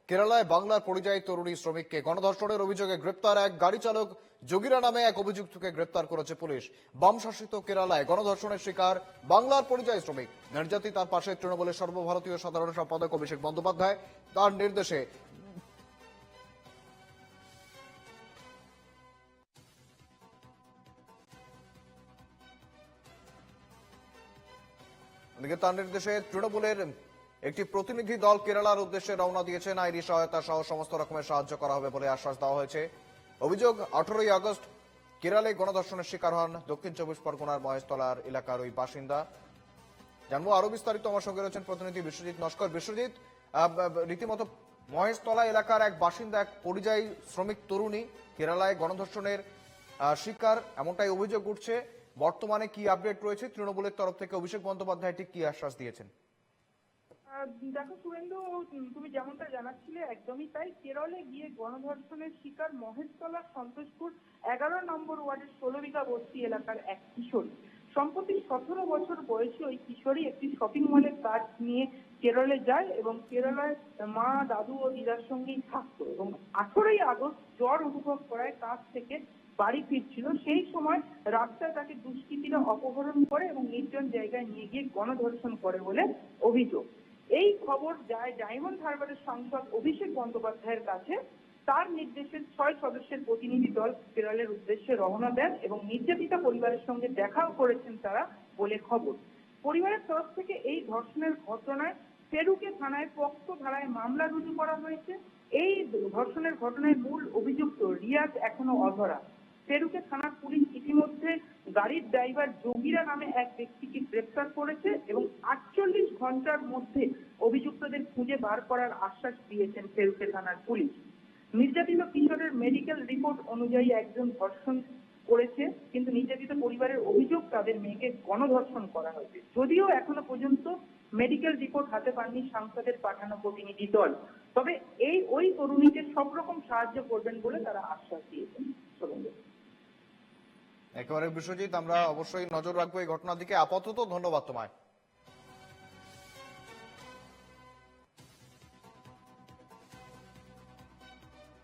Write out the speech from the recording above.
কেরালায় বাংলার পরিযায়ী তরুণী শ্রমিককে গণধর্ষণের অভিযোগে গ্রেপ্তার এক গাড়ি চালক যোগীরা নামে এক অভিযুক্তকে গ্রেপ্তার করেছে পুলিশ। বাম শাসিত কেরালায় গণধর্ষণের শিকার বাংলার পরিযায়ী শ্রমিক তার পাশে তৃণমূলের সর্বভারতীয় সাধারণ সম্পাদক অভিষেক বন্দ্যোপাধ্যায় তার নির্দেশে তৃণমূলের একটি প্রতিনিধি দল কেরালার উদ্দেশ্যে রওনা দিয়েছেন। আইনি সহায়তা সহ সমস্ত রকমের সাহায্য করা হবে বলে আশ্বাস দেওয়া হয়েছে। অভিযোগ 18ই আগস্ট কেরালে গণধর্ষণের শিকার হন দক্ষিণ 24 পরগনার মহেশতলার এলাকার ওই বাসিন্দা। জানবো আরো বিস্তারিত, আমার সঙ্গে রয়েছেন প্রতিনিধি বিশ্বজিৎ নস্কর। বিশ্বজিৎ, রীতিমতো মহেশতলা এলাকার এক বাসিন্দা, এক পরিযায়ী শ্রমিক তরুণী কেরালায় গণধর্ষণের শিকার, এমনটাই অভিযোগ উঠছে। বর্তমানে কি আপডেট রয়েছে তৃণমূলের তরফ থেকে? অভিষেক বন্দ্যোপাধ্যায় ঠিক কি আশ্বাস দিয়েছেন? দেখো শুভেন্দু, তুমি যেমনটা জানাচ্ছিলে একদমই তাই। কেরলে গিয়ে গণধর্ষণের শিকার মহেশতলা সন্তোষপুর 11 নম্বর ওয়ার্ডের 16 বিঘা বস্তি এলাকার এক কিশোরী। সম্প্রতি 17 বছর বয়সী ওই কিশোরী একটি শপিং মলের কাজ নিয়ে কেরলে যায় এবং কেরলায় মা, দাদু ও দিদার সঙ্গেই থাকতো এবং 18ই আগস্ট জ্বর অনুভব করায় কাজ থেকে বাড়ি ফিরছিল। সেই সময় রাস্তায় তাকে দুষ্কৃতীরা অপহরণ করে এবং নির্জন জায়গায় নিয়ে গিয়ে গণধর্ষণ করে বলে অভিযোগ। এই খবর যায় ডায়মন্ড হারবারের সাংসদ অভিষেক বন্দ্যোপাধ্যায়ের কাছে। তার নির্দেশে 6 সদস্যের প্রতিনিধি দল কেরলের উদ্দেশ্যে রওনা দেন এবং নির্যাতিতা পরিবারের সঙ্গে দেখাও করেছেন তারা বলে খবর। পরিবারের তরফ থেকে এই ধর্ষণের ঘটনায় ফেরুকে থানায় পক্সো ধারায় মামলা রুজু করা হয়েছে। এই ধর্ষণের ঘটনায় মূল অভিযুক্ত রিয়াজ এখনো অধরা। ফেরুকে থানার পুলিশ ইতিমধ্যে গাড়ির ড্রাইভার যোগীরা নামে এক ব্যক্তিকে গ্রেপ্তার করেছে এবং 48 ঘন্টার মধ্যে অভিযুক্তদের খুঁজে বার করার আশ্বাস দিয়েছেন ফেরুকে থানার পুলিশ। নির্যাতিত কিশোরের মেডিকেল রিপোর্ট অনুযায়ী একজন ধর্ষণ করেছে, কিন্তু নির্যাতিত পরিবারের অভিযোগ তাদের মেয়েকে গণধর্ষণ করা হয়েছে। যদিও এখনো পর্যন্ত মেডিকেল রিপোর্ট হাতে পাননি সাংসদের পাঠানো প্রতিনিধি দল, তবে ওই তরুণীকে সব রকম সাহায্য করবেন বলে তারা আশ্বাস দিয়েছেন। একেবারে বিশ্বজিৎ, আমরা অবশ্যই নজর রাখবো এই ঘটনার দিকে। আপাতত ধন্যবাদ তোমায়।